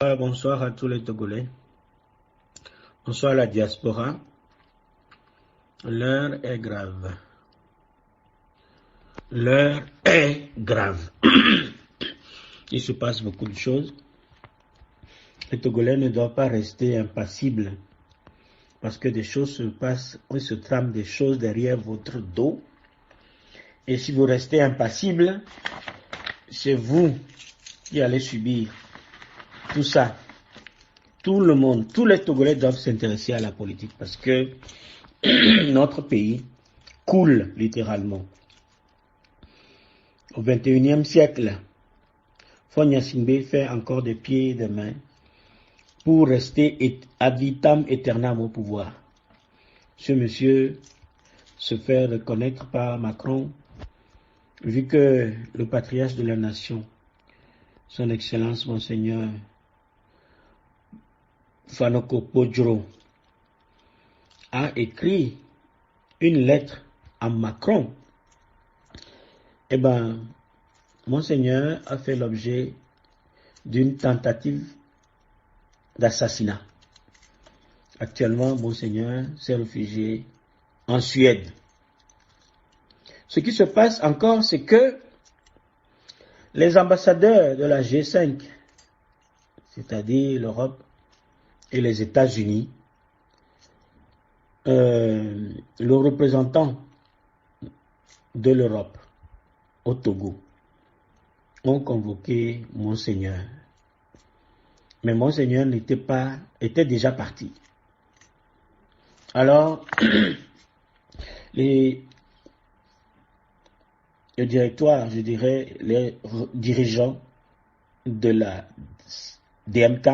Bonsoir à tous les Togolais. Bonsoir à la diaspora. L'heure est grave. L'heure est grave. Il se passe beaucoup de choses. Les Togolais ne doivent pas rester impassibles parce que des choses se passent, il se trame des choses derrière votre dos. Et si vous restez impassible, c'est vous qui allez subir tout ça. Tout le monde, tous les Togolais doivent s'intéresser à la politique parce que notre pays coule littéralement. Au XXIe siècle, Faure Gnassingbé fait encore des pieds et des mains pour rester ad vitam aeternam au pouvoir. Ce monsieur se fait reconnaître par Macron, vu que le patriarche de la nation, son Excellence Monseigneur Fanoko Podjoro, a écrit une lettre à Macron. Eh bien, Monseigneur a fait l'objet d'une tentative d'assassinat. Actuellement, Monseigneur s'est réfugié en Suède. Ce qui se passe encore, c'est que les ambassadeurs de la G5, c'est-à-dire l'Europe et les États-Unis, le représentant de l'Europe au Togo, ont convoqué Monseigneur. Mais Monseigneur était déjà parti. Alors, le directoire, je dirais, les dirigeants de la DMK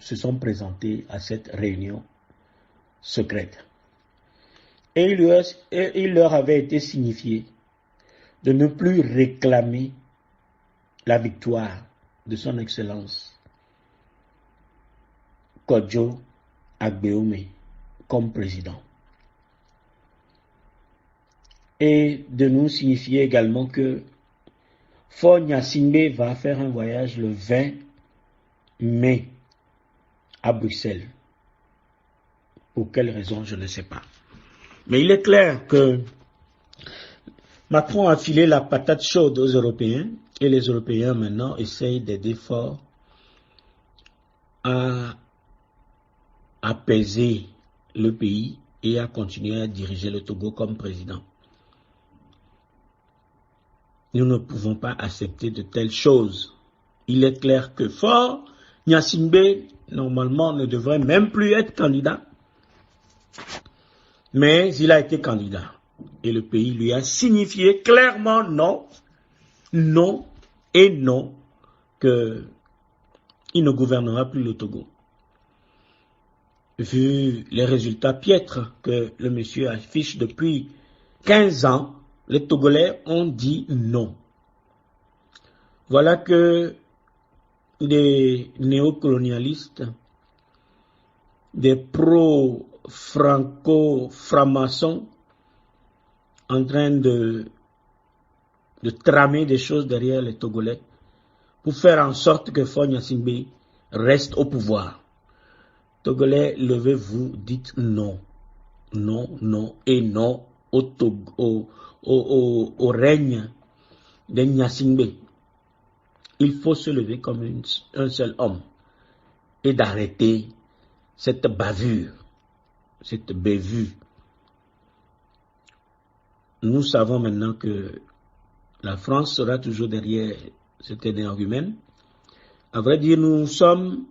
se sont présentés à cette réunion secrète. Et il leur avait été signifié de ne plus réclamer la victoire de son Excellence Kodjo Agbeome comme président. Et de nous signifier également que Faure Gnassingbé va faire un voyage le 20 mai à Bruxelles. Pour quelle raison, je ne sais pas. Mais il est clair que Macron a filé la patate chaude aux Européens et les Européens maintenant essayent d'aider Faure à apaiser le pays et à continuer à diriger le Togo comme président. Nous ne pouvons pas accepter de telles choses. Il est clair que Faure Gnassingbé, normalement, ne devrait même plus être candidat. Mais il a été candidat. Et le pays lui a signifié clairement non, non et non, qu'il ne gouvernera plus le Togo. Vu les résultats piètres que le monsieur affiche depuis 15 ans, les Togolais ont dit non. Voilà que des néocolonialistes, des pro-franco-francs-maçons, en train de tramer des choses derrière les Togolais pour faire en sorte que Faure Gnassingbé reste au pouvoir. Togolais, levez-vous, dites non. Non, non et non au règne de Gnassingbé. Il faut se lever comme un seul homme et d'arrêter cette bavure, cette bévue. Nous savons maintenant que la France sera toujours derrière cet énergumène. À vrai dire, nous sommes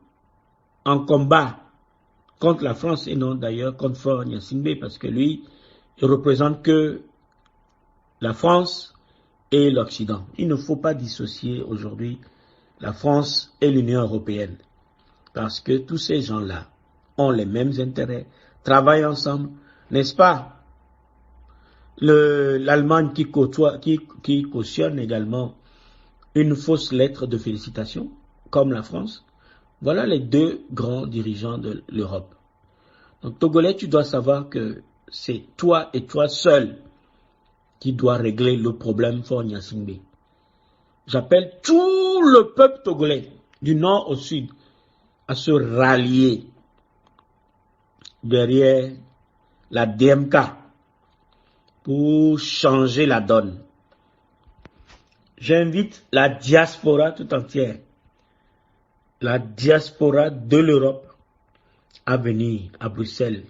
en combat contre la France et non d'ailleurs contre Faure Gnassingbé parce que lui, il représente que la France et l'Occident. Il ne faut pas dissocier aujourd'hui la France et l'Union européenne parce que tous ces gens-là ont les mêmes intérêts, travaillent ensemble, n'est-ce pas? L'Allemagne qui cautionne également une fausse lettre de félicitations, comme la France. Voilà les deux grands dirigeants de l'Europe. Donc Togolais, tu dois savoir que c'est toi et toi seul qui dois régler le problème Faure Gnassingbé. J'appelle tout le peuple togolais, du nord au sud, à se rallier derrière la DMK pour changer la donne. J'invite la diaspora tout entière, la diaspora de l'Europe, à venir à Bruxelles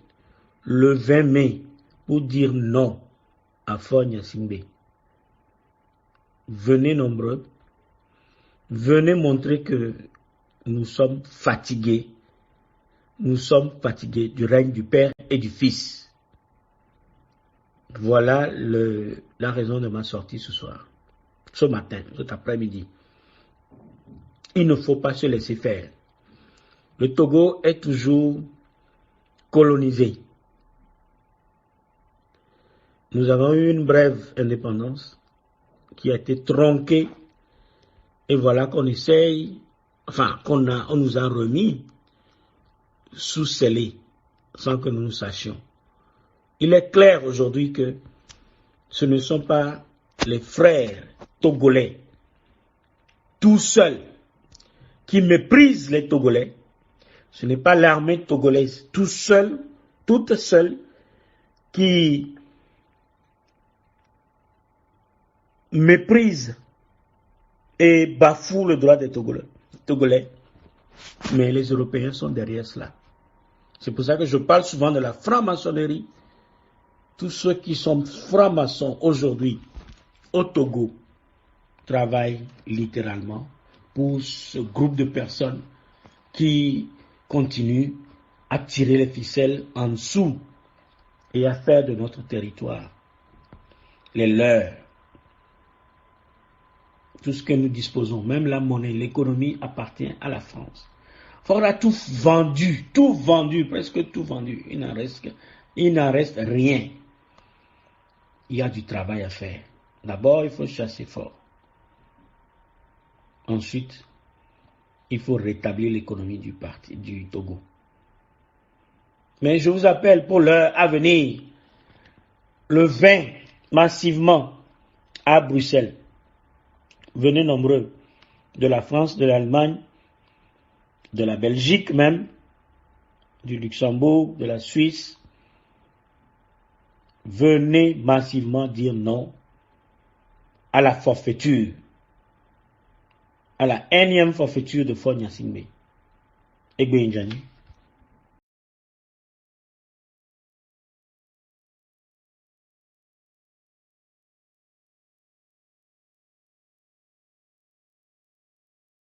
le 20 mai pour dire non à Faure Gnassingbé. Venez nombreux, venez montrer que nous sommes fatigués du règne du Père et du Fils. Voilà la raison de ma sortie ce soir, ce matin, cet après-midi. Il ne faut pas se laisser faire. Le Togo est toujours colonisé. Nous avons eu une brève indépendance qui a été tronquée et voilà qu'on essaye, enfin on nous a remis sous scellé sans que nous sachions. Il est clair aujourd'hui que ce ne sont pas les frères togolais tout seuls qui méprisent les Togolais. Ce n'est pas l'armée togolaise toute seule qui méprise et bafoue le droit des Togolais. Mais les Européens sont derrière cela. C'est pour ça que je parle souvent de la franc-maçonnerie. Tous ceux qui sont francs-maçons aujourd'hui au Togo travaillent littéralement pour ce groupe de personnes qui continuent à tirer les ficelles en dessous et à faire de notre territoire les leurs. Tout ce que nous disposons, même la monnaie, l'économie appartient à la France. Faure a tout vendu, presque tout vendu. Il n'en reste rien. Il y a du travail à faire. D'abord, il faut chasser Faure. Ensuite, il faut rétablir l'économie du Togo. Mais je vous appelle pour l'heure à venir, le 20, massivement, à Bruxelles. Venez nombreux, de la France, de l'Allemagne, de la Belgique même, du Luxembourg, de la Suisse. Venez massivement dire non à la forfaiture, à la énième forfaiture de Faure Gnassingbé. Egbe Njani.